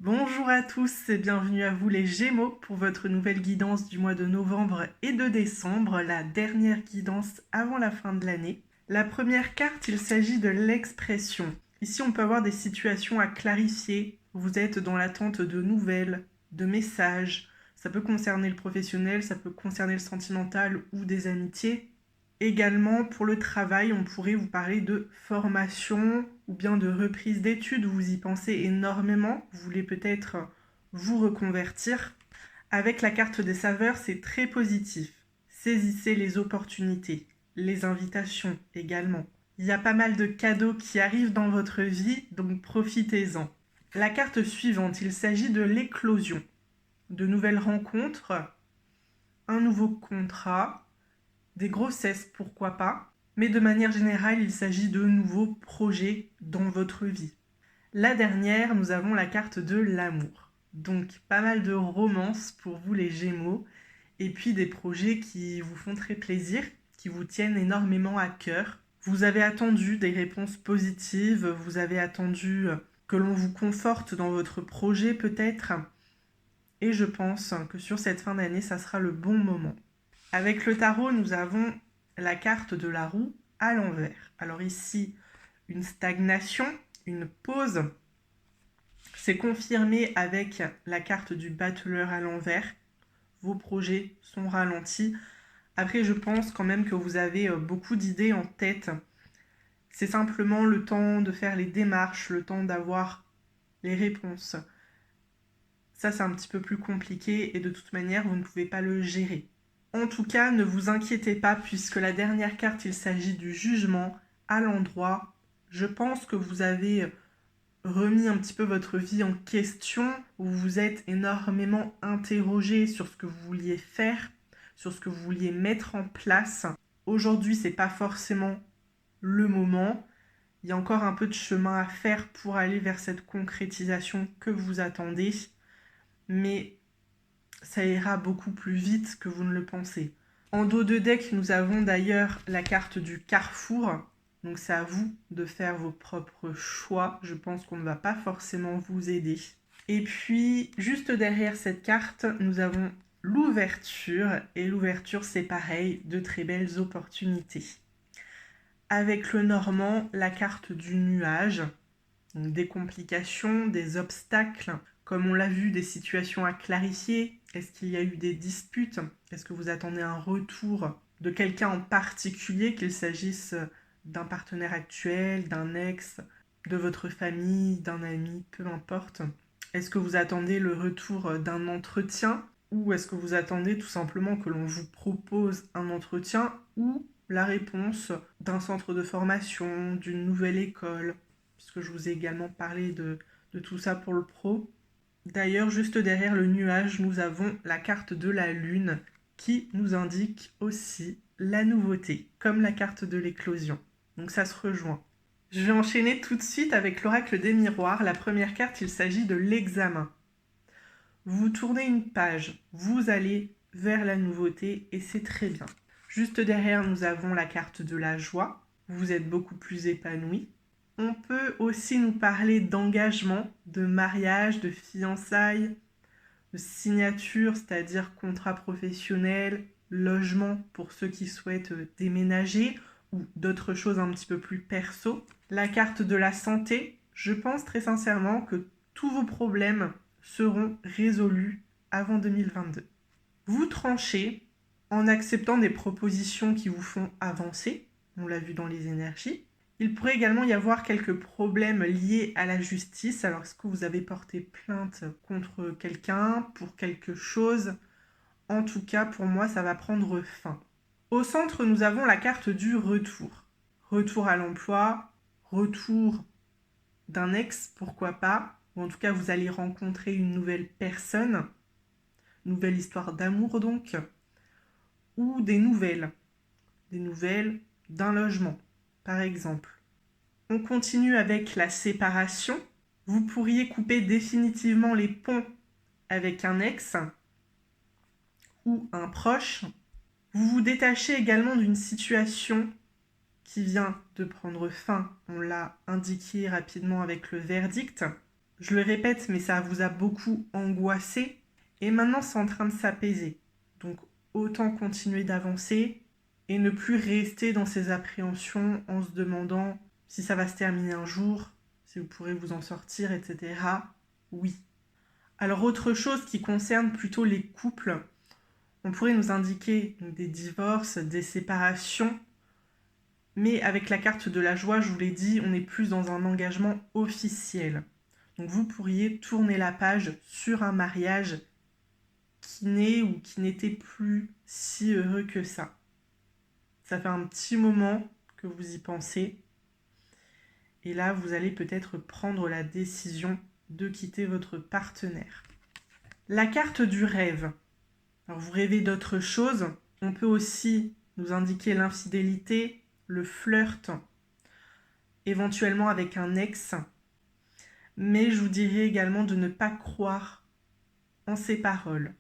Bonjour à tous et bienvenue à vous les Gémeaux pour votre nouvelle guidance du mois de novembre et de décembre, la dernière guidance avant la fin de l'année. La première carte, il s'agit de l'expression. Ici, on peut avoir des situations à clarifier. Vous êtes dans l'attente de nouvelles, de messages. Ça peut concerner le professionnel, ça peut concerner le sentimental ou des amitiés. Également, pour le travail, on pourrait vous parler de formation ou bien de reprise d'études. Vous y pensez énormément. Vous voulez peut-être vous reconvertir. Avec la carte des saveurs, c'est très positif. Saisissez les opportunités, les invitations également. Il y a pas mal de cadeaux qui arrivent dans votre vie, donc profitez-en. La carte suivante, il s'agit de l'éclosion. De nouvelles rencontres, un nouveau contrat, des grossesses, pourquoi pas, mais de manière générale, il s'agit de nouveaux projets dans votre vie. La dernière, nous avons la carte de l'amour. Donc pas mal de romances pour vous les Gémeaux, et puis des projets qui vous font très plaisir, qui vous tiennent énormément à cœur. Vous avez attendu des réponses positives, vous avez attendu que l'on vous conforte dans votre projet peut-être, et je pense que sur cette fin d'année, ça sera le bon moment. Avec le tarot, nous avons la carte de la roue à l'envers. Alors ici, une stagnation, une pause. C'est confirmé avec la carte du battleur à l'envers. Vos projets sont ralentis. Après, je pense quand même que vous avez beaucoup d'idées en tête. C'est simplement le temps de faire les démarches, le temps d'avoir les réponses. Ça, c'est un petit peu plus compliqué et de toute manière, vous ne pouvez pas le gérer. En tout cas, ne vous inquiétez pas puisque la dernière carte, il s'agit du jugement à l'endroit. Je pense que vous avez remis un petit peu votre vie en question, vous vous êtes énormément interrogé sur ce que vous vouliez faire, sur ce que vous vouliez mettre en place. Aujourd'hui, c'est pas forcément le moment. Il y a encore un peu de chemin à faire pour aller vers cette concrétisation que vous attendez, mais ça ira beaucoup plus vite que vous ne le pensez. En dos de deck, nous avons d'ailleurs la carte du carrefour. Donc c'est à vous de faire vos propres choix. Je pense qu'on ne va pas forcément vous aider. Et puis, juste derrière cette carte, nous avons l'ouverture. Et l'ouverture, c'est pareil, de très belles opportunités. Avec le normand, la carte du nuage. Donc des complications, des obstacles, comme on l'a vu, des situations à clarifier. Est-ce qu'il y a eu des disputes? Est-ce que vous attendez un retour de quelqu'un en particulier, qu'il s'agisse d'un partenaire actuel, d'un ex, de votre famille, d'un ami, peu importe? Est-ce que vous attendez le retour d'un entretien ou est-ce que vous attendez tout simplement que l'on vous propose un entretien ou la réponse d'un centre de formation, d'une nouvelle école? Puisque je vous ai également parlé de tout ça pour le pro. D'ailleurs, juste derrière le nuage, nous avons la carte de la lune qui nous indique aussi la nouveauté, comme la carte de l'éclosion. Donc ça se rejoint. Je vais enchaîner tout de suite avec l'oracle des miroirs. La première carte, il s'agit de l'examen. Vous tournez une page, vous allez vers la nouveauté et c'est très bien. Juste derrière, nous avons la carte de la joie. Vous êtes beaucoup plus épanoui. On peut aussi nous parler d'engagement, de mariage, de fiançailles, de signature, c'est-à-dire contrat professionnel, logement pour ceux qui souhaitent déménager ou d'autres choses un petit peu plus perso. La carte de la santé, je pense très sincèrement que tous vos problèmes seront résolus avant 2022. Vous tranchez en acceptant des propositions qui vous font avancer, on l'a vu dans les énergies. Il pourrait également y avoir quelques problèmes liés à la justice. Alors, est-ce que vous avez porté plainte contre quelqu'un pour quelque chose? En tout cas, pour moi, ça va prendre fin. Au centre, nous avons la carte du retour. Retour à l'emploi, retour d'un ex, pourquoi pas. Ou en tout cas, vous allez rencontrer une nouvelle personne. Nouvelle histoire d'amour, donc. Ou des nouvelles. Des nouvelles d'un logement, par exemple. On continue avec la séparation. Vous pourriez couper définitivement les ponts avec un ex ou un proche. Vous vous détachez également d'une situation qui vient de prendre fin. On l'a indiqué rapidement avec le verdict. Je le répète, mais ça vous a beaucoup angoissé. Et maintenant, c'est en train de s'apaiser. Donc, autant continuer d'avancer et ne plus rester dans ces appréhensions en se demandant si ça va se terminer un jour, si vous pourrez vous en sortir, etc. Oui. Alors, autre chose qui concerne plutôt les couples, on pourrait nous indiquer des divorces, des séparations, mais avec la carte de la joie, je vous l'ai dit, on est plus dans un engagement officiel. Donc vous pourriez tourner la page sur un mariage qui n'est ou qui n'était plus si heureux que ça. Ça fait un petit moment que vous y pensez. Et là, vous allez peut-être prendre la décision de quitter votre partenaire. La carte du rêve. Alors vous rêvez d'autre chose. On peut aussi nous indiquer l'infidélité, le flirt, éventuellement avec un ex. Mais je vous dirais également de ne pas croire en ses paroles.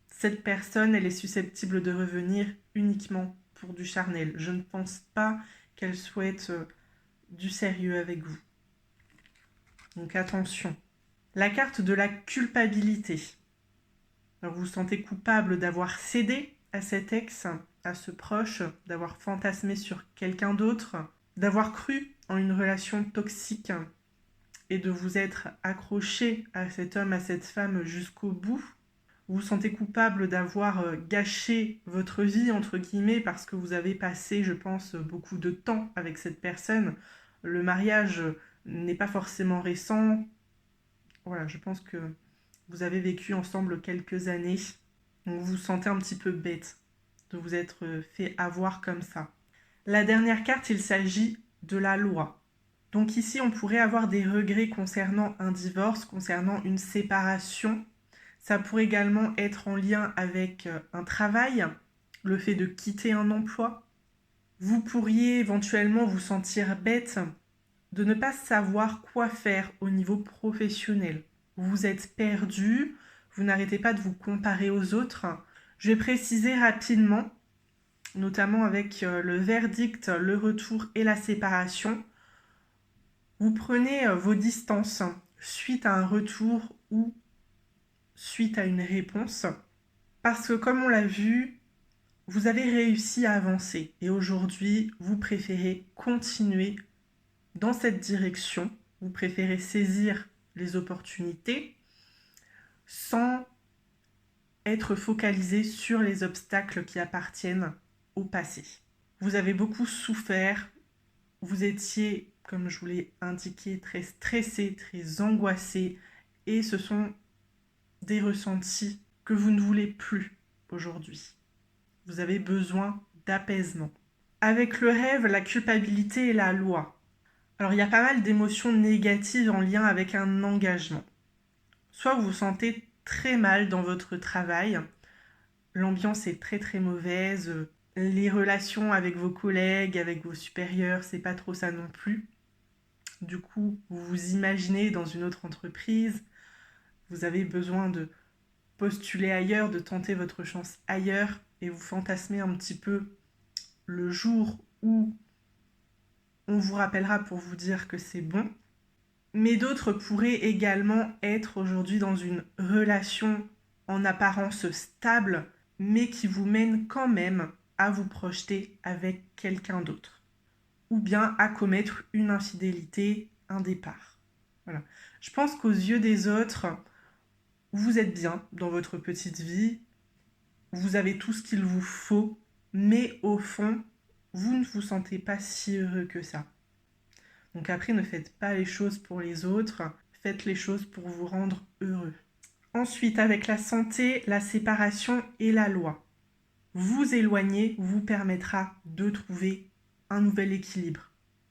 Cette personne, elle est susceptible de revenir uniquement pour du charnel. Je ne pense pas qu'elle souhaite du sérieux avec vous. Donc attention. La carte de la culpabilité. Alors vous vous sentez coupable d'avoir cédé à cet ex, à ce proche, d'avoir fantasmé sur quelqu'un d'autre, d'avoir cru en une relation toxique et de vous être accroché à cet homme, à cette femme jusqu'au bout. Vous vous sentez coupable d'avoir gâché votre vie, entre guillemets, parce que vous avez passé, je pense, beaucoup de temps avec cette personne. Le mariage n'est pas forcément récent. Voilà, je pense que vous avez vécu ensemble quelques années. Donc vous vous sentez un petit peu bête de vous être fait avoir comme ça. La dernière carte, il s'agit de la loi. Donc ici, on pourrait avoir des regrets concernant un divorce, concernant une séparation. Ça pourrait également être en lien avec un travail, le fait de quitter un emploi. Vous pourriez éventuellement vous sentir bête de ne pas savoir quoi faire au niveau professionnel. Vous êtes perdu, vous n'arrêtez pas de vous comparer aux autres. Je vais préciser rapidement, notamment avec le verdict, le retour et la séparation. Vous prenez vos distances suite à un retour ou suite à une réponse, parce que comme on l'a vu, vous avez réussi à avancer et aujourd'hui, vous préférez continuer dans cette direction, vous préférez saisir les opportunités sans être focalisé sur les obstacles qui appartiennent au passé. Vous avez beaucoup souffert, vous étiez, comme je vous l'ai indiqué, très stressé, très angoissé et ce sont des ressentis que vous ne voulez plus aujourd'hui. Vous avez besoin d'apaisement. Avec le rêve, la culpabilité et la loi. Alors il y a pas mal d'émotions négatives en lien avec un engagement. Soit vous vous sentez très mal dans votre travail, l'ambiance est très très mauvaise, les relations avec vos collègues, avec vos supérieurs, c'est pas trop ça non plus. Du coup, vous vous imaginez dans une autre entreprise, vous avez besoin de postuler ailleurs, de tenter votre chance ailleurs et vous fantasmez un petit peu le jour où on vous rappellera pour vous dire que c'est bon. Mais d'autres pourraient également être aujourd'hui dans une relation en apparence stable, mais qui vous mène quand même à vous projeter avec quelqu'un d'autre. Ou bien à commettre une infidélité, un départ. Voilà. Je pense qu'aux yeux des autres, vous êtes bien dans votre petite vie, vous avez tout ce qu'il vous faut, mais au fond, vous ne vous sentez pas si heureux que ça. Donc après, ne faites pas les choses pour les autres, faites les choses pour vous rendre heureux. Ensuite, avec la santé, la séparation et la loi. Vous éloigner vous permettra de trouver un nouvel équilibre.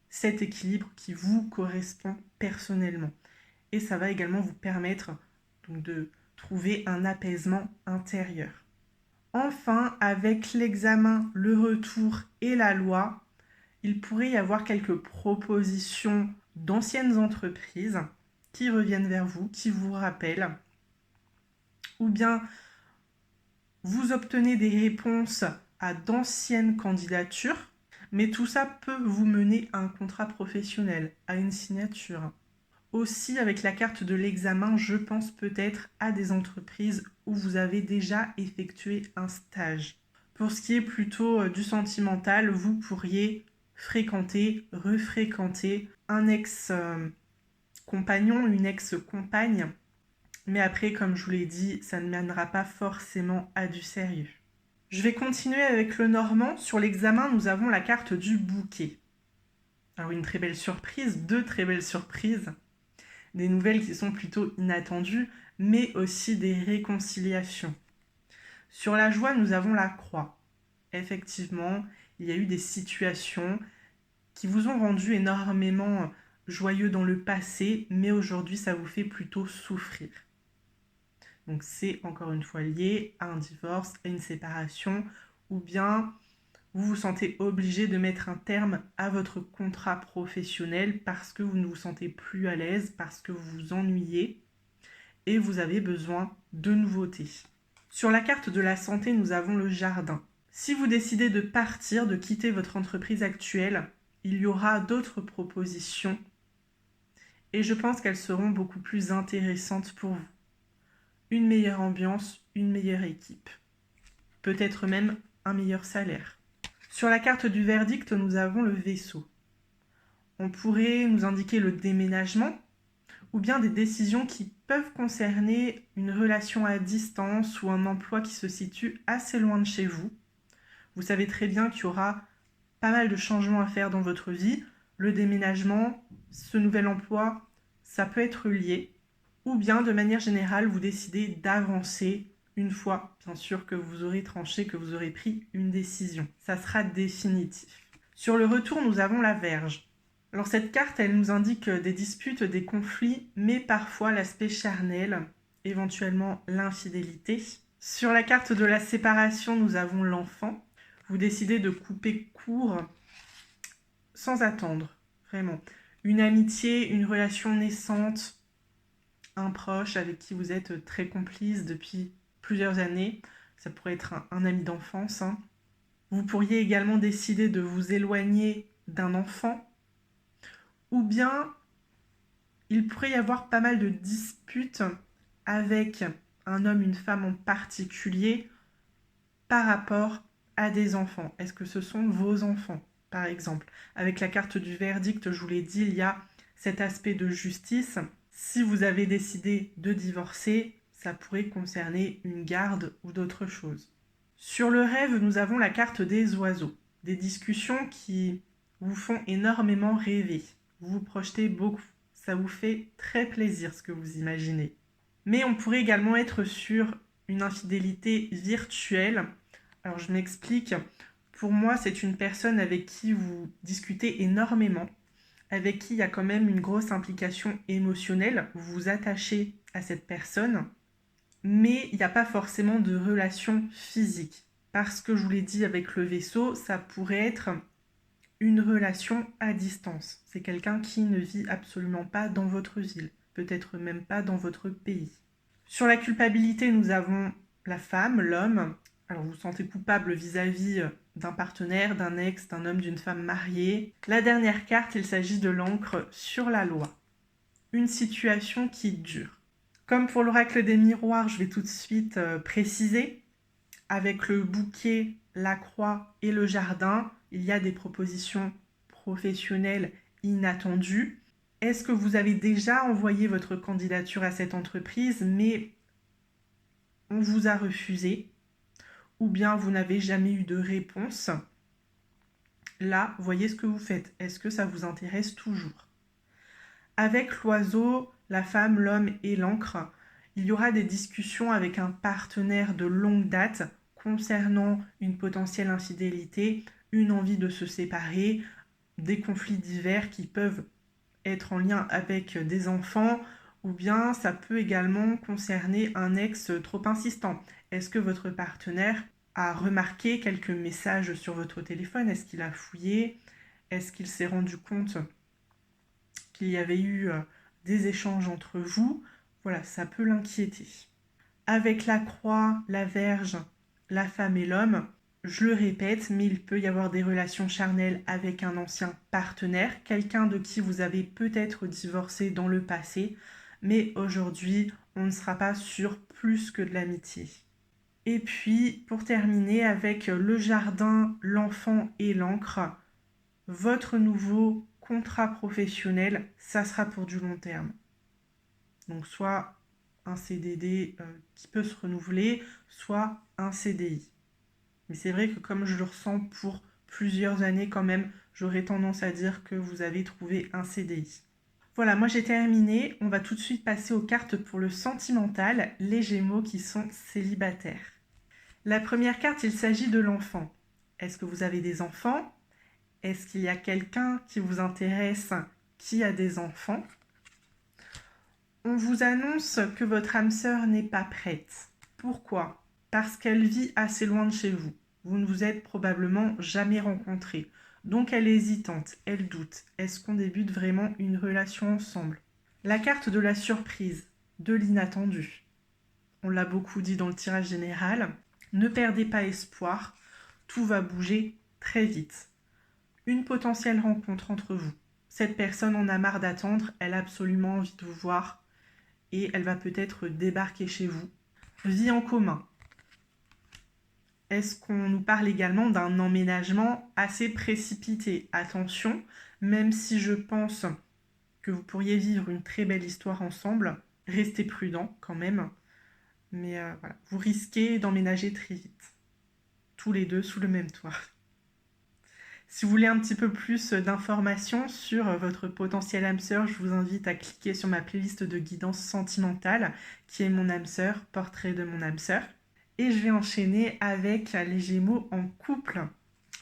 Cet équilibre qui vous correspond personnellement. Et ça va également vous permettre donc, de trouver un apaisement intérieur. Enfin, avec l'examen, le retour et la loi, il pourrait y avoir quelques propositions d'anciennes entreprises qui reviennent vers vous, qui vous rappellent, ou bien vous obtenez des réponses à d'anciennes candidatures, mais tout ça peut vous mener à un contrat professionnel, à une signature. Aussi, avec la carte de l'examen, je pense peut-être à des entreprises où vous avez déjà effectué un stage. Pour ce qui est plutôt du sentimental, vous pourriez fréquenter, refréquenter un ex-compagnon, une ex-compagne. Mais après, comme je vous l'ai dit, ça ne mènera pas forcément à du sérieux. Je vais continuer avec le normand. Sur l'examen, nous avons la carte du bouquet. Alors une très belle surprise, deux très belles surprises. Des nouvelles qui sont plutôt inattendues, mais aussi des réconciliations. Sur la joie, nous avons la croix. Effectivement, il y a eu des situations qui vous ont rendu énormément joyeux dans le passé, mais aujourd'hui, ça vous fait plutôt souffrir. Donc c'est encore une fois lié à un divorce, à une séparation, ou bien vous vous sentez obligé de mettre un terme à votre contrat professionnel parce que vous ne vous sentez plus à l'aise, parce que vous vous ennuyez et vous avez besoin de nouveautés. Sur la carte de la santé, nous avons le jardin. Si vous décidez de partir, de quitter votre entreprise actuelle, il y aura d'autres propositions et je pense qu'elles seront beaucoup plus intéressantes pour vous. Une meilleure ambiance, une meilleure équipe. Peut-être même un meilleur salaire. Sur la carte du verdict, nous avons le vaisseau. On pourrait nous indiquer le déménagement ou bien des décisions qui peuvent concerner une relation à distance ou un emploi qui se situe assez loin de chez vous. Vous savez très bien qu'il y aura pas mal de changements à faire dans votre vie. Le déménagement, ce nouvel emploi, ça peut être lié. Ou bien, de manière générale, vous décidez d'avancer une fois, bien sûr, que vous aurez tranché, que vous aurez pris une décision. Ça sera définitif. Sur le retour, nous avons la Vierge. Alors cette carte, elle nous indique des disputes, des conflits, mais parfois l'aspect charnel, éventuellement l'infidélité. Sur la carte de la séparation, nous avons l'enfant. Vous décidez de couper court sans attendre, vraiment. Une amitié, une relation naissante, un proche avec qui vous êtes très complice depuis plusieurs années. Ça pourrait être un ami d'enfance. Vous pourriez également décider de vous éloigner d'un enfant. Ou bien, il pourrait y avoir pas mal de disputes avec un homme, une femme en particulier par rapport à des enfants. Est-ce que ce sont vos enfants, par exemple? Avec la carte du verdict, je vous l'ai dit, il y a cet aspect de justice. Si vous avez décidé de divorcer, ça pourrait concerner une garde ou d'autres choses. Sur le rêve, nous avons la carte des oiseaux. Des discussions qui vous font énormément rêver. Vous vous projetez beaucoup. Ça vous fait très plaisir ce que vous imaginez. Mais on pourrait également être sur une infidélité virtuelle. Alors je m'explique. Pour moi, c'est une personne avec qui vous discutez énormément, avec qui il y a quand même une grosse implication émotionnelle. Vous vous attachez à cette personne, mais il n'y a pas forcément de relation physique. Parce que je vous l'ai dit avec le vaisseau, ça pourrait être une relation à distance. C'est quelqu'un qui ne vit absolument pas dans votre ville, peut-être même pas dans votre pays. Sur la culpabilité, nous avons la femme, l'homme. Alors vous vous sentez coupable vis-à-vis d'un partenaire, d'un ex, d'un homme, d'une femme mariée. La dernière carte, il s'agit de l'encre sur la loi. Une situation qui dure. Comme pour l'oracle des miroirs, je vais tout de suite préciser. Avec le bouquet, la croix et le jardin, il y a des propositions professionnelles inattendues. Est-ce que vous avez déjà envoyé votre candidature à cette entreprise, mais on vous a refusé, ou bien vous n'avez jamais eu de réponse? Là, voyez ce que vous faites. Est-ce que ça vous intéresse toujours? Avec l'oiseau, la femme, l'homme et l'encre, il y aura des discussions avec un partenaire de longue date concernant une potentielle infidélité, une envie de se séparer, des conflits divers qui peuvent être en lien avec des enfants, ou bien ça peut également concerner un ex trop insistant. Est-ce que votre partenaire a remarqué quelques messages sur votre téléphone? Est-ce qu'il a fouillé? Est-ce qu'il s'est rendu compte qu'il y avait eu des échanges entre vous? Voilà, ça peut l'inquiéter. Avec la croix, la Vierge, la femme et l'homme, Je le répète, mais il peut y avoir des relations charnelles avec un ancien partenaire, quelqu'un de qui vous avez peut-être divorcé dans le passé, mais aujourd'hui, on ne sera pas sur plus que de l'amitié. Et puis, pour terminer avec le jardin, l'enfant et l'encre, votre nouveau contrat professionnel, ça sera pour du long terme. Donc soit un CDD qui peut se renouveler, soit un CDI. Mais c'est vrai que comme je le ressens pour plusieurs années quand même, j'aurais tendance à dire que vous avez trouvé un CDI. Voilà, moi j'ai terminé. On va tout de suite passer aux cartes pour le sentimental, les Gémeaux qui sont célibataires. La première carte, il s'agit de l'enfant. Est-ce que vous avez des enfants? Est-ce qu'il y a quelqu'un qui vous intéresse qui a des enfants? On vous annonce que votre âme sœur n'est pas prête. Pourquoi? Parce qu'elle vit assez loin de chez vous. Vous ne vous êtes probablement jamais rencontrés. Donc elle est hésitante, elle doute. Est-ce qu'on débute vraiment une relation ensemble? La carte de la surprise, de l'inattendu. On l'a beaucoup dit dans le tirage général. Ne perdez pas espoir, tout va bouger très vite. Une potentielle rencontre entre vous. Cette personne en a marre d'attendre, elle a absolument envie de vous voir et elle va peut-être débarquer chez vous. Vie en commun. Est-ce qu'on nous parle également d'un emménagement assez précipité? Attention, même si je pense que vous pourriez vivre une très belle histoire ensemble, restez prudent quand même. Mais voilà, vous risquez d'emménager très vite. Tous les deux sous le même toit. Si vous voulez un petit peu plus d'informations sur votre potentiel âme sœur, je vous invite à cliquer sur ma playlist de guidance sentimentale qui est mon âme sœur, portrait de mon âme sœur. Et je vais enchaîner avec les Gémeaux en couple.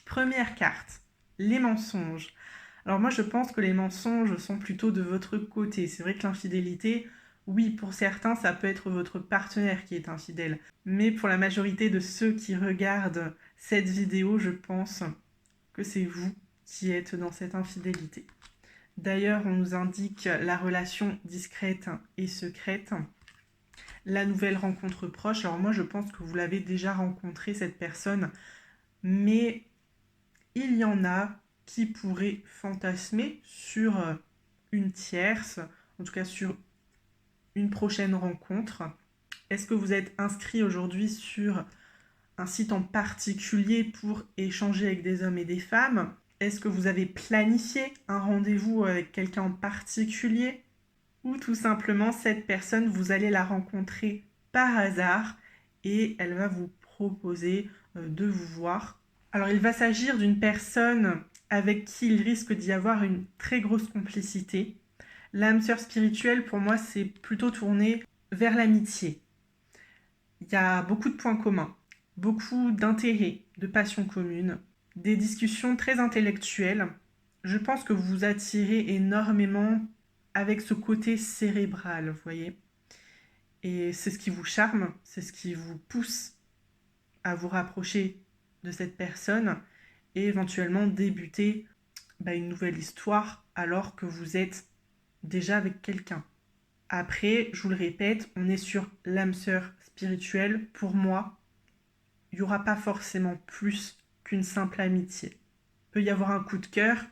Première carte, les mensonges. Alors moi je pense que les mensonges sont plutôt de votre côté. C'est vrai que l'infidélité, oui, pour certains ça peut être votre partenaire qui est infidèle. Mais pour la majorité de ceux qui regardent cette vidéo, je pense que c'est vous qui êtes dans cette infidélité. D'ailleurs, on nous indique la relation discrète et secrète, la nouvelle rencontre proche. Alors moi, je pense que vous l'avez déjà rencontré, cette personne, mais il y en a qui pourraient fantasmer sur une tierce, en tout cas sur une prochaine rencontre. Est-ce que vous êtes inscrit aujourd'hui sur un site en particulier pour échanger avec des hommes et des femmes? Est-ce que vous avez planifié un rendez-vous avec quelqu'un en particulier? Ou tout simplement, cette personne, vous allez la rencontrer par hasard et elle va vous proposer de vous voir. Alors, il va s'agir d'une personne avec qui il risque d'y avoir une très grosse complicité. L'âme sœur spirituelle, pour moi, c'est plutôt tourné vers l'amitié. Il y a beaucoup de points communs, beaucoup d'intérêts, de passions communes, des discussions très intellectuelles. Je pense que vous vous attirez énormément avec ce côté cérébral, vous voyez. Et c'est ce qui vous charme, c'est ce qui vous pousse à vous rapprocher de cette personne et éventuellement débuter une nouvelle histoire alors que vous êtes déjà avec quelqu'un. Après, je vous le répète, on est sur l'âme sœur spirituelle. Pour moi, il n'y aura pas forcément plus qu'une simple amitié. Il peut y avoir un coup de cœur,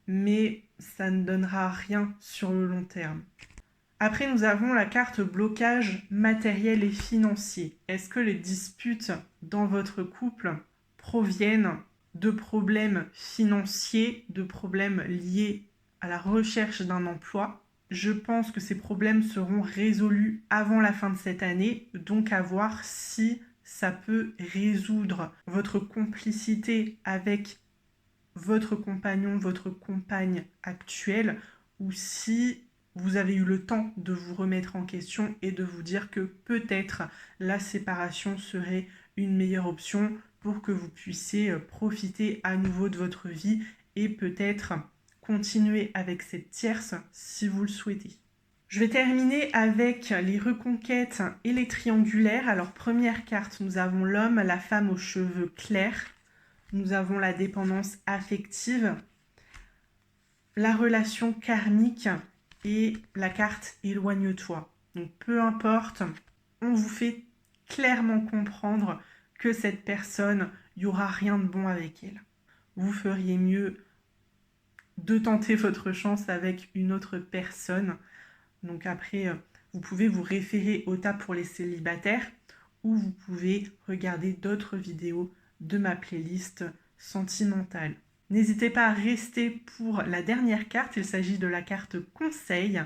mais ça ne donnera rien sur le long terme. Après, nous avons la carte blocage matériel et financier. Est-ce que les disputes dans votre couple proviennent de problèmes financiers, de problèmes liés à la recherche d'un emploi? Je pense que ces problèmes seront résolus avant la fin de cette année, donc à voir si ça peut résoudre votre complicité avec votre compagnon, votre compagne actuelle, ou si vous avez eu le temps de vous remettre en question et de vous dire que peut-être la séparation serait une meilleure option pour que vous puissiez profiter à nouveau de votre vie et peut-être continuer avec cette tierce si vous le souhaitez. Je vais terminer avec les reconquêtes et les triangulaires. Alors, première carte, nous avons l'homme, la femme aux cheveux clairs. Nous avons la dépendance affective, la relation karmique et la carte éloigne-toi. Donc, peu importe, on vous fait clairement comprendre que cette personne il n'y aura rien de bon avec elle. Vous feriez mieux de tenter votre chance avec une autre personne. Donc après, vous pouvez vous référer au tab pour les célibataires ou vous pouvez regarder d'autres vidéos de ma playlist sentimentale. N'hésitez pas à rester pour la dernière carte, il s'agit de la carte conseil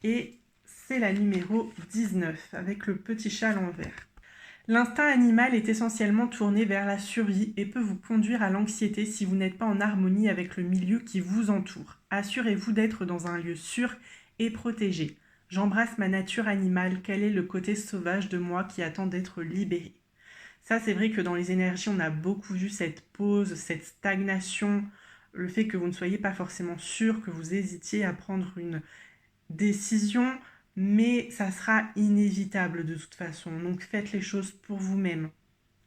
et c'est la numéro 19 avec le petit chat à l'envers. L'instinct animal est essentiellement tourné vers la survie et peut vous conduire à l'anxiété si vous n'êtes pas en harmonie avec le milieu qui vous entoure. Assurez-vous d'être dans un lieu sûr et protégé. J'embrasse ma nature animale, quel est le côté sauvage de moi qui attend d'être libéré? Ça, c'est vrai que dans les énergies, on a beaucoup vu cette pause, cette stagnation, le fait que vous ne soyez pas forcément sûr, que vous hésitiez à prendre une décision, mais ça sera inévitable de toute façon. Donc faites les choses pour vous-même.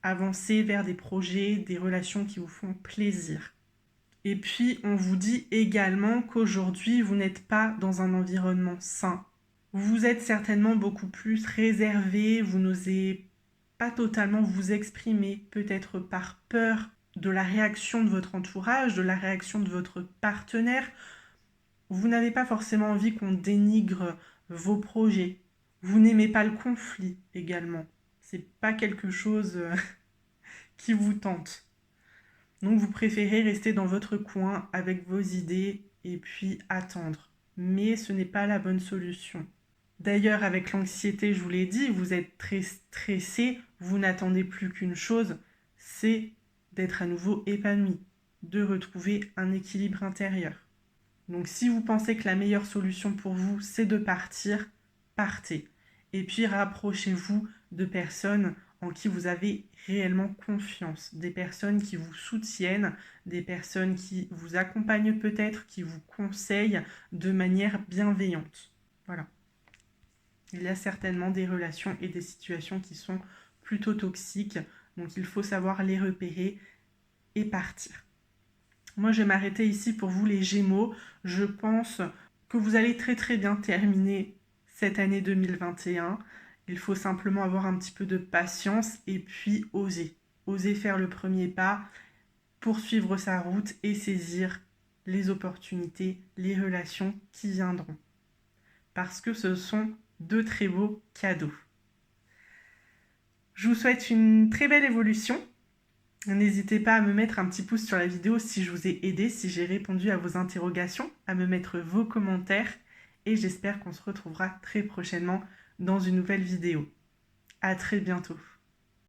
Avancez vers des projets, des relations qui vous font plaisir. Et puis, on vous dit également qu'aujourd'hui, vous n'êtes pas dans un environnement sain. Vous êtes certainement beaucoup plus réservé, vous n'osez pas totalement vous exprimer, peut-être par peur de la réaction de votre entourage, de la réaction de votre partenaire. Vous n'avez pas forcément envie qu'on dénigre vos projets. Vous n'aimez pas le conflit également. C'est pas quelque chose qui vous tente. Donc vous préférez rester dans votre coin avec vos idées et puis attendre. Mais ce n'est pas la bonne solution. D'ailleurs, avec l'anxiété, je vous l'ai dit, vous êtes très stressé, vous n'attendez plus qu'une chose, c'est d'être à nouveau épanoui, de retrouver un équilibre intérieur. Donc si vous pensez que la meilleure solution pour vous, c'est de partir, partez. Et puis rapprochez-vous de personnes en qui vous avez réellement confiance, des personnes qui vous soutiennent, des personnes qui vous accompagnent peut-être, qui vous conseillent de manière bienveillante. Voilà. Il y a certainement des relations et des situations qui sont plutôt toxiques, donc il faut savoir les repérer et partir. Moi, je vais m'arrêter ici pour vous les Gémeaux. Je pense que vous allez très très bien terminer cette année 2021. Il faut simplement avoir un petit peu de patience et puis oser. Oser faire le premier pas, poursuivre sa route et saisir les opportunités, les relations qui viendront. Parce que ce sont de très beaux cadeaux. Je vous souhaite une très belle évolution. N'hésitez pas à me mettre un petit pouce sur la vidéo si je vous ai aidé, si j'ai répondu à vos interrogations, à me mettre vos commentaires et j'espère qu'on se retrouvera très prochainement dans une nouvelle vidéo. À très bientôt.